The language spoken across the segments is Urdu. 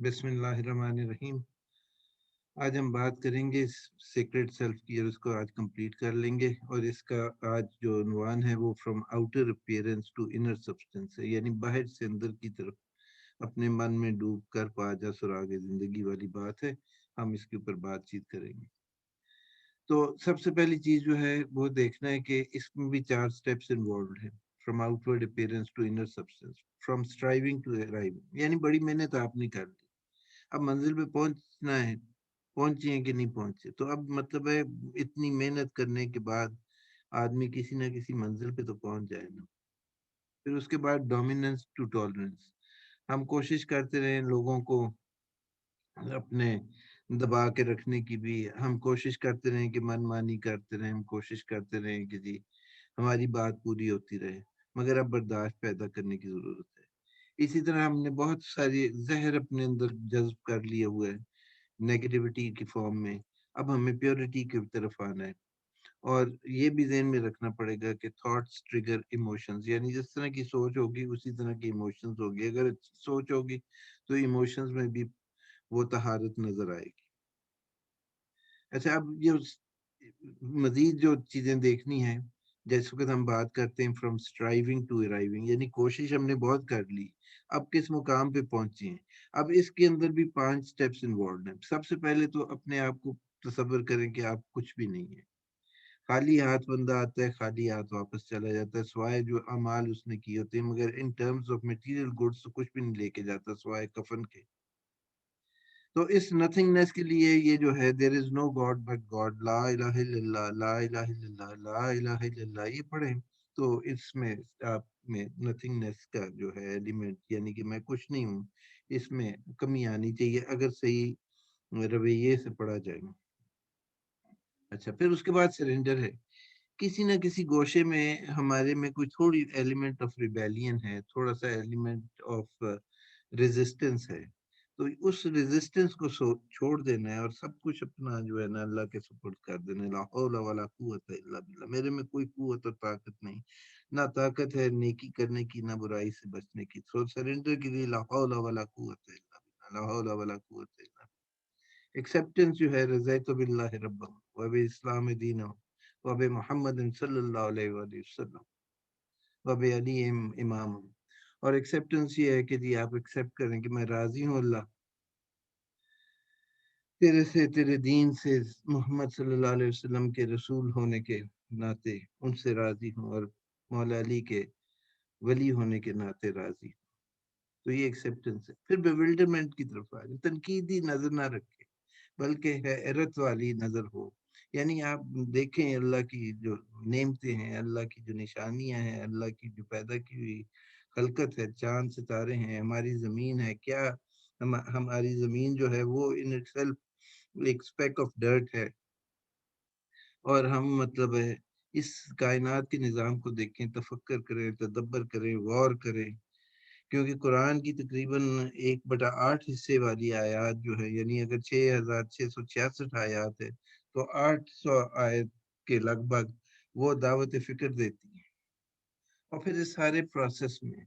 بسم اللہ الرحمن الرحیم۔ آج ہم بات کریں گے سیکرٹ سیلف کی، اور اس کو آج کمپلیٹ کر لیں گے۔ اور اس کا آج جو عنوان ہے وہ from outer appearance to inner substance ہے، یعنی باہر سے اندر کی طرف اپنے من میں ڈوب کر پا جا سراغ زندگی والی بات ہے۔ ہم اس کے اوپر بات چیت کریں گے۔ تو سب سے پہلی چیز جو ہے وہ دیکھنا ہے کہ اس میں بھی 4 سٹیپس انوالوڈ ہیں۔ From outward appearance to inner substance, from striving to arriving, یعنی بڑی محنت آپ نے کر لی، اب منزل پہ پہنچنا ہے، پہنچے ہیں کہ نہیں پہنچے، تو اب مطلب ہے اتنی محنت کرنے کے بعد آدمی کسی نہ کسی منزل پہ تو پہنچ جائے نا۔ پھر اس کے بعد ڈومیننس ٹو ٹالرنس، ہم کوشش کرتے رہے لوگوں کو اپنے دبا کے رکھنے کی، بھی ہم کوشش کرتے رہیں کہ من مانی کرتے رہیں، ہم کوشش کرتے رہیں کہ جی ہماری بات پوری ہوتی رہے، مگر اب برداشت پیدا کرنے کی ضرورت ہے۔ اسی طرح ہم نے بہت ساری زہر اپنے اندر جذب کر لیے ہوئے نیگیٹیوٹی کی فارم میں، اب ہمیں پیورٹی کی طرف آنا ہے۔ اور یہ بھی ذہن میں رکھنا پڑے گا کہ تھاٹس ٹریگر ایموشنز، یعنی جس طرح کی سوچ ہوگی اسی طرح کی ایموشنز ہوگی۔ اگر اچھی سوچ ہوگی تو ایموشنز میں بھی وہ طہارت نظر آئے گی۔ اچھا، اب یہ مزید جو چیزیں دیکھنی ہیں، جیسے وقت ہم بات کرتے ہیں فرام اسٹرائیونگ ٹو ارائیونگ، یعنی کوشش ہم نے بہت کر لی، اب کس مقام پہ پہنچے ہیں۔ اب اس کے اندر بھی 5 سٹیپس انوالوڈ ہیں۔ سب سے پہلے تو اپنے آپ کو تصور کریں کہ آپ کچھ بھی نہیں ہے، خالی ہاتھ بندہ آتا ہے، خالی ہاتھ واپس چلا جاتا ہے، سوائے جو اعمال اس نے کیے ہوتے ہیں، مگر in terms of material goods تو کچھ بھی نہیں لے کے جاتا سوائے کفن کے۔ تو اس نتھنگنیس کے لیے یہ جو ہے دیر از نو گاڈ بٹ گاڈ، لا الہ الا اللہ، لا الہ الا اللہ، لا الہ الا اللہ، یہ پڑھیں تو اس میں آپ میں نتھنگنیس کا جو ہے ایلیمنٹ، یعنی کہ میں کچھ نہیں ہوں، اس میں کمی آنی چاہیے اگر صحیح رویے سے پڑھا جائے۔ اچھا، پھر اس کے بعد سرنڈر ہے۔ کسی نہ کسی گوشے میں ہمارے میں کوئی تھوڑی ایلیمنٹ آف ریبیلین ہے، تھوڑا سا ایلیمنٹ آف ریزسٹنس ہے، تو اس ریزسٹنس کو چھوڑ دینا ہے، اور سب کچھ اپنا جو ہے نا اللہ کے سپرد کر دینا ہے۔ لا حول ولا قوت الا باللہ، میرے میں کوئی قوت اور طاقت نہیں، نہ طاقت ہے نیکی کرنے کی نہ برائی سے بچنے کی۔ سو سرنڈر کے لیے لا حول ولا قوت الا باللہ، لا حول ولا قوت الا باللہ۔ ایکسیپٹنس جو ہے، رضیت باللہ رب و بالاسلام دین و محمد صلی اللہ علیہ وآلہ وسلم و علی امام۔ اور ایکسیپٹنس یہ ہے کہ جی آپ ایکسیپٹ کریں کہ میں راضی ہوں اللہ تیرے سے، تیرے دین سے، محمد صلی اللہ علیہ وسلم کے رسول ہونے کے ناطے ان سے راضی ہوں، اور مولا علی کے ولی ہونے کے ناطے راضی ہوں۔ تو یہ ایکسیپٹنس ہے۔ پھر بیولڈرمنٹ کی طرف آ جائے، تنقیدی نظر نہ رکھے بلکہ حیرت والی نظر ہو، یعنی آپ دیکھیں اللہ کی جو نعمتیں ہیں، اللہ کی جو نشانیاں ہیں، اللہ کی جو پیدا کی ہوئی خلقت ہے، چاند ستارے ہیں، ہماری زمین ہے، کیا ہماری زمین جو ہے وہ ان اٹ سیلف ایک اسپیک آف ڈرٹ ہے، اور ہم مطلب ہے اس کائنات کے نظام کو دیکھیں، تفکر کریں، تدبر کریں، غور کریں، کیونکہ قرآن کی تقریباً 1/8 حصے والی آیات جو ہے، یعنی اگر 6666 آیات ہے تو 800 آیت کے لگ بھگ وہ دعوت فکر دیتی ہے۔ اور پھر اس سارے پروسیس میں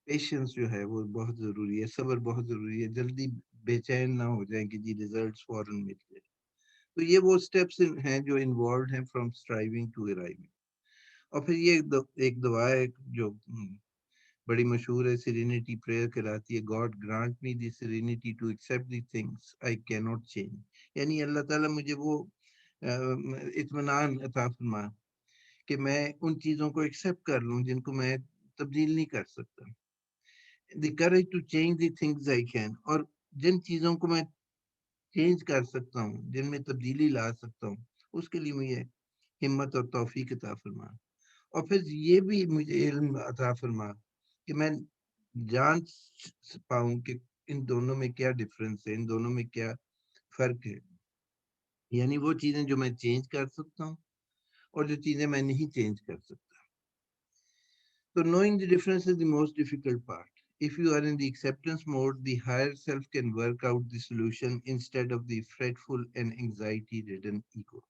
پیشنس جو ہے وہ بہت ضروری ہے، صبر بہت ضروری ہے، جلدی بے چین نہ ہو جائیں کہ جی ریزلٹس فوراً مل جائے۔ تو یہ وہ سٹیپس ہیں جو انوالوڈ ہیں فرام اسٹرائیونگ ٹو ارائیونگ۔ اور پھر یہ ایک دعا ہے جو بڑی مشہور ہے، سیرینٹی پریئر کراتی ہے، God grant me the serenity to accept the things I can not change, یعنی اللہ تعالیٰ مجھے وہ اطمینان عطا فرما کہ میں ان چیزوں کو ایکسیپٹ کر لوں جن کو میں تبدیل نہیں کر سکتا۔ The courage to change the things I can, اور جن چیزوں کو میں چینج کر سکتا ہوں، جن میں تبدیلی لا سکتا ہوں، اس کے لیے مجھے ہمت اور توفیق عطا فرما۔ اور پھر یہ بھی مجھے علم عطا فرما کہ میں جان پاؤں کہ ان دونوں میں کیا ڈفرنس ہے، ان دونوں میں کیا فرق ہے، یعنی وہ چیزیں جو میں چینج کر سکتا ہوں اور جو چیزیں میں نہیں چینج کر سکتا۔ So knowing the difference is the most difficult part. If you are in the acceptance mode, the higher self can work out the solution instead of the fretful and anxiety-ridden ego.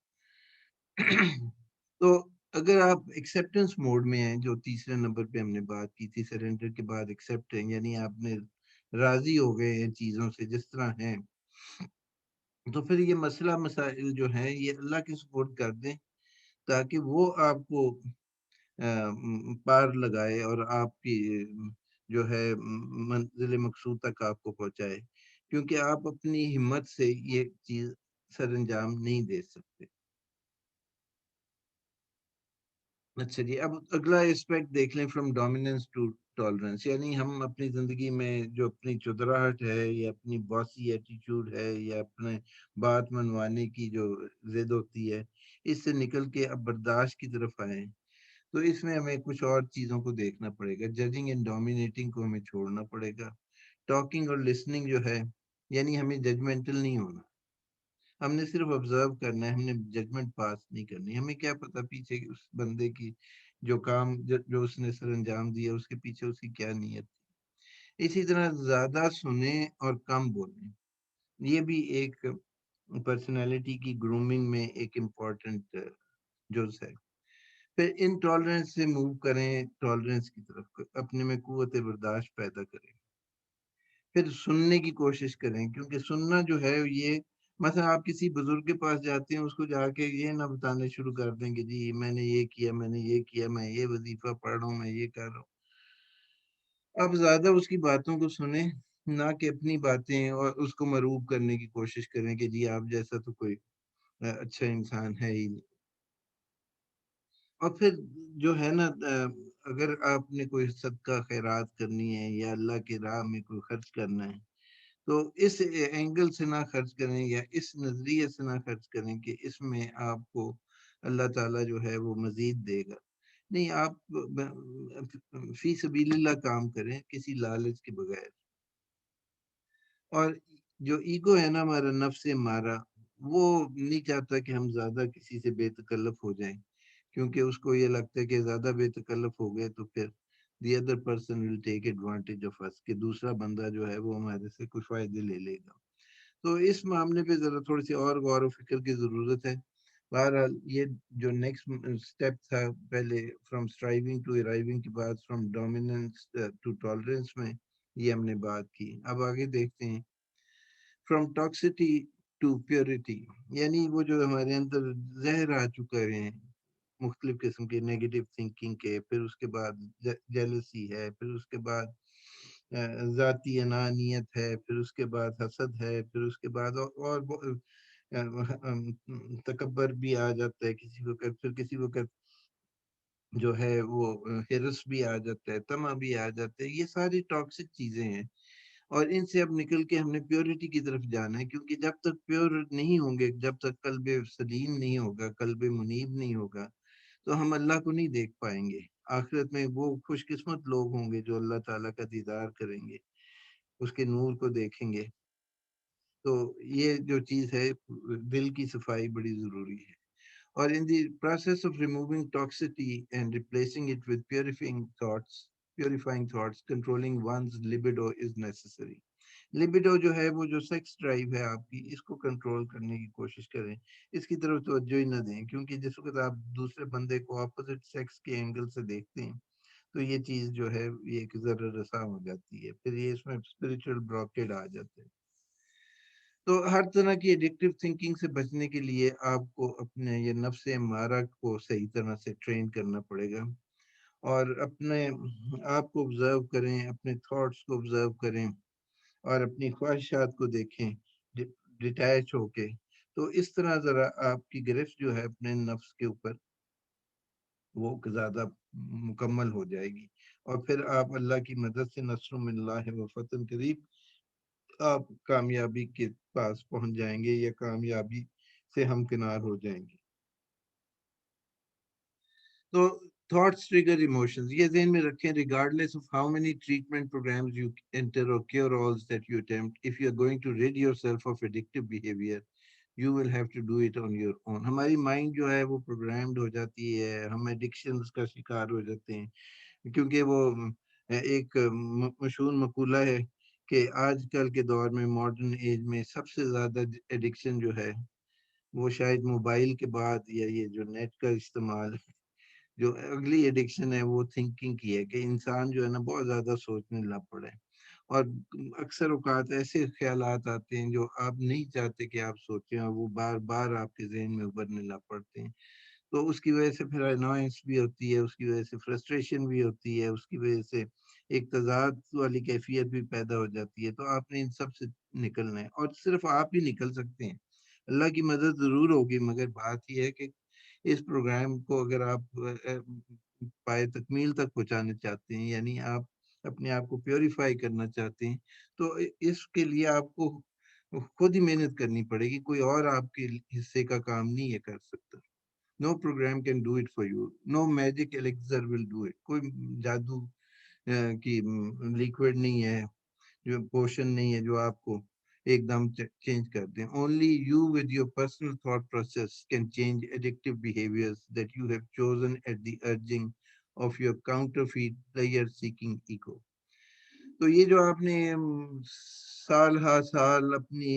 تو اگر آپ ایکسیپٹنس موڈ میں ہیں، جو تیسرے نمبر پہ ہم نے بات کی تھی، سرنڈر کے بعد ایکسیپٹ ہیں، یعنی آپ نے راضی ہو گئے ہیں چیزوں سے جس طرح ہیں، تو پھر یہ مسئلہ مسائل جو ہیں یہ اللہ کی سپورٹ کر دیں تاکہ وہ آپ کو پار لگائے اور آپ کی جو ہے منزل مقصود تک آپ کو پہنچائے، کیونکہ آپ اپنی ہمت سے یہ چیز سر انجام نہیں دے سکتے۔ اچھا جی، اب اگلا اسپیکٹ دیکھ لیں، فرام ڈومیننس ٹو ٹالرنس، یعنی ہم اپنی زندگی میں جو اپنی چودراہٹ ہے یا اپنی باسی ایٹیچیوڈ ہے یا اپنے بات منوانے کی جو ضد ہوتی ہے، اس سے نکل کے اب برداشت کی طرف آئیں، تو اس میں ہمیں کچھ اور چیزوں کو دیکھنا پڑے گا۔ ججنگ اینڈ ڈومینیٹنگ کو ہمیں چھوڑنا پڑے گا۔ ٹاکنگ اور لسننگ جو ہے، یعنی ہمیں ججمنٹل نہیں ہونا، ہم نے صرف آبزرو کرنا ہے، ہم نے ججمنٹ پاس نہیں کرنی۔ ہمیں کیا پتا پیچھے اس بندے کی جو کام جو اس نے سر انجام دیا اس کے پیچھے اس کی کیا نیت تھی۔ اسی طرح زیادہ سنیں اور کم بولیں، یہ بھی ایک پرسنالٹی کی گرومنگ میں ایک امپورٹنٹ جز ہے۔ پھر انٹالرنس سے موو کریں ٹالرنس کی طرف، اپنے میں قوت برداشت پیدا کریں۔ پھر سننے کی کوشش کریں، کیونکہ سننا جو ہے یہ، مثلا آپ کسی بزرگ کے پاس جاتے ہیں، اس کو جا کے یہ نہ بتانے شروع کر دیں کہ جی میں نے یہ کیا، میں نے یہ کیا، میں یہ وظیفہ پڑھ رہا ہوں، میں یہ کر رہا ہوں۔ آپ زیادہ اس کی باتوں کو سنیں، نہ کہ اپنی باتیں اور اس کو مروب کرنے کی کوشش کریں کہ جی آپ جیسا تو کوئی اچھا انسان ہے ہی نہیں۔ اور پھر جو ہے نا، اگر آپ نے کوئی صدقہ خیرات کرنی ہے یا اللہ کی راہ میں کوئی خرچ کرنا ہے، تو اس اینگل سے نہ خرچ کریں یا اس نظریے سے نہ خرچ کریں کہ اس میں آپ کو اللہ تعالیٰ جو ہے وہ مزید دے گا۔ نہیں، آپ فی سبیل اللہ کام کریں کسی لالچ کے بغیر۔ اور جو ایگو ہے نا ہمارا، نفس ہمارا، وہ نہیں چاہتا کہ ہم زیادہ کسی سے بے تکلف ہو جائیں، کیونکہ اس کو یہ لگتا ہے کہ زیادہ بے تکلف ہو گئے تو پھر the other person will take advantage of us، کہ دوسرا بندہ جو ہے وہ ہمارے سے کچھ فائدے لے لے گا۔ تو اس معاملے پہ ذرا تھوڑی سی اور غور و فکر کی ضرورت ہے۔ بہرحال یہ جو نیکسٹ اسٹیپ تھا، پہلے فرام اسٹرائیونگ ٹو ارائیونگ کے بعد فرام ڈومیننس ٹو ٹالرنس میں یہ ہم نے بات کی۔ اب آگے دیکھتے ہیں، فرام ٹاکسٹی ٹو پیورٹی، یعنی وہ جو ہمارے اندر زہر آ چکا ہے مختلف قسم کے نیگیٹو تھنکنگ کے، پھر اس کے بعد جیلسی ہے، پھر اس کے بعد ذاتی انانیت ہے، پھر اس کے بعد حسد ہے، پھر اس کے بعد اور تکبر بھی آ جاتا ہے کسی وقت، پھر کسی وقت جو ہے وہ ہرس بھی آ جاتا ہے، طمع بھی آ جاتا ہے۔ یہ ساری ٹاکسک چیزیں ہیں، اور ان سے اب نکل کے ہم نے پیورٹی کی طرف جانا ہے، کیونکہ جب تک پیور نہیں ہوں گے، جب تک قلب سلیم نہیں ہوگا، قلب منیب نہیں ہوگا، تو ہم اللہ کو نہیں دیکھ پائیں گے۔ آخرت میں وہ خوش قسمت لوگ ہوں گے جو اللہ تعالیٰ کا دیدار کریں گے، اس کے نور کو دیکھیں گے۔ تو یہ جو چیز ہے، دل کی صفائی بڑی ضروری ہے۔ اور in the process of removing toxicity and replacing it with purifying thoughts, controlling one's libido is necessary۔ Libido جو ہے وہ جو سیکس ڈرائیو ہے آپ کی، اس کو کنٹرول کرنے کی کوشش کریں، اس کی طرف توجہ ہی نہ دیں، کیونکہ جس وقت آپ دوسرے بندے کو اپوزٹ سیکس کے اینگل سے دیکھتے ہیں تو یہ چیز جو ہے یہ ایک ضرر رساں ہو جاتی ہے، پھر یہ اس میں اسپرچل بلاکیڈ آ جاتے ہیں۔ تو ہر طرح کی ایڈکٹیو تھنکنگ سے بچنے کے لیے آپ کو اپنے یہ نفس امارہ کو صحیح طرح سے ٹرین کرنا پڑے گا، اور اپنے آپ کو آبزرو کریں، اپنے تھاٹس کو آبزرو کریں، اور اپنی خواہشات کو دیکھیں ڈیٹیچ ہو کے۔ تو اس طرح ذرا آپ کی گرفت جو ہے اپنے نفس کے اوپر وہ زیادہ مکمل ہو جائے گی، اور پھر آپ اللہ کی مدد سے، نصر من اللہ و فتح قریب، آپ کامیابی کے پاس پہنچ جائیں گے یا کامیابی سے ہمکنار ہو جائیں گے۔ تو تھاٹس ٹریگر ایموشنز، یہ ذہن میں رکھیں، regardless of how many treatment programs you enter or cure alls that you attempt, if you are going to rid yourself of addictive behaviour you will have to do it on your own. ہماری مائنڈ جو ہے وہ پروگرامڈ ہو جاتی ہے، ہم ایڈکشنز کا شکار ہو جاتے ہیں، کیونکہ وہ ایک مشہور مقولہ ہے کہ آج کل کے دور میں، ماڈرن ایج میں، سب سے زیادہ ایڈکشن جو ہے وہ شاید موبائل کے بعد، یا یہ جو نیٹ کا استعمال، جو اگلی ایڈکشن ہے وہ تھنکنگ کی ہے، کہ انسان جو ہے نا بہت زیادہ سوچنے لگ پڑے، اور اکثر اوقات ایسے خیالات آتے ہیں جو آپ نہیں چاہتے کہ آپ سوچیں، اور وہ بار بار آپ کے ذہن میں ابھرنے لگ پڑتے ہیں. تو اس کی وجہ سے پھر انوائنس بھی ہوتی ہے، اس کی وجہ سے فرسٹریشن بھی ہوتی ہے، اس کی وجہ سے ایک تضاد والی کیفیت بھی پیدا ہو جاتی ہے. تو آپ نے ان سب سے نکلنا ہے، اور صرف آپ ہی نکل سکتے ہیں. اللہ کی مدد ضرور ہوگی، مگر بات یہ ہے کہ اس پروگرام کو اگر آپ پائے تکمیل تک پہنچانا چاہتے ہیں، یعنی آپ اپنے آپ کو پیوریفائی کرنا چاہتے ہیں، تو اس کے لیے آپ کو خود ہی محنت کرنی پڑے گی. کوئی اور آپ کے حصے کا کام نہیں یہ کر سکتا. No program can do it for you, no magic elixir will do it. کوئی جادو کی لیکوڈ نہیں ہے، جو پوشن نہیں ہے جو آپ کو ایک دم چینج کر دیں. Only you with your personal thought process can change addictive behaviours that you have chosen at the urging of your counterfeit pleasure seeking ego. تو یہ جو آپ نے سال ہا سال اپنی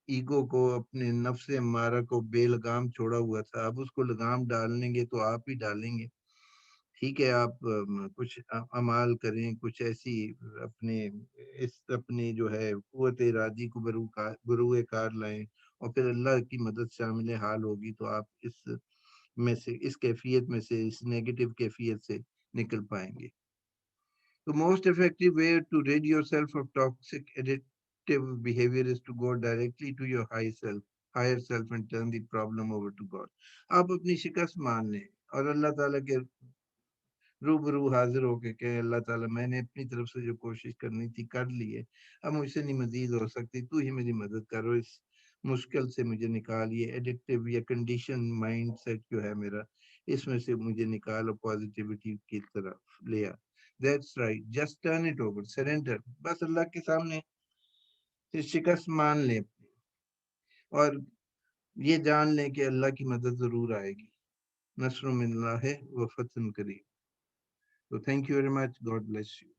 ایگو کو، اپنے نفس امارہ کو بے لگام چھوڑا ہوا تھا، اب اس کو لگام ڈالیں گے تو آپ ہی ڈالیں گے. ٹھیک ہے، آپ کچھ اعمال کریں، کچھ ایسی اپنے جو ہے قوت ارادی کو بروئے کار لائیں، اور پھر اللہ کی مدد شامل حال ہوگی تو آپ اس کیفیت میں سے، اس نیگیٹو کیفیت سے نکل پائیں گے. The most effective way to rid yourself of toxic addictive behavior is to go directly to your higher self and turn the problem over to God. آپ اپنی شکست مان لیں اور اللہ تعالیٰ کے روبرو حاضر ہو کے کہ اللہ تعالیٰ میں نے اپنی طرف سے جو کوشش کرنی تھی کر لی ہے، اب مجھ سے نہیں مزید ہو سکتی، تو ہی میری مدد کرو، اس مشکل سے مجھے نکال، یہ ایڈکٹیو یا کنڈیشن مائنڈ سیٹ جو ہے میرا، اس میں سے مجھے نکال اور پازیٹیوٹی کی طرف لے آ. That's right. Just turn it over. Surrender. بس اللہ کے سامنے شکست مان لیں اور یہ جان لیں کہ اللہ کی مدد ضرور آئے گی. نصر من اللہ ہے و فتح قریب. So thank you very much. God bless you.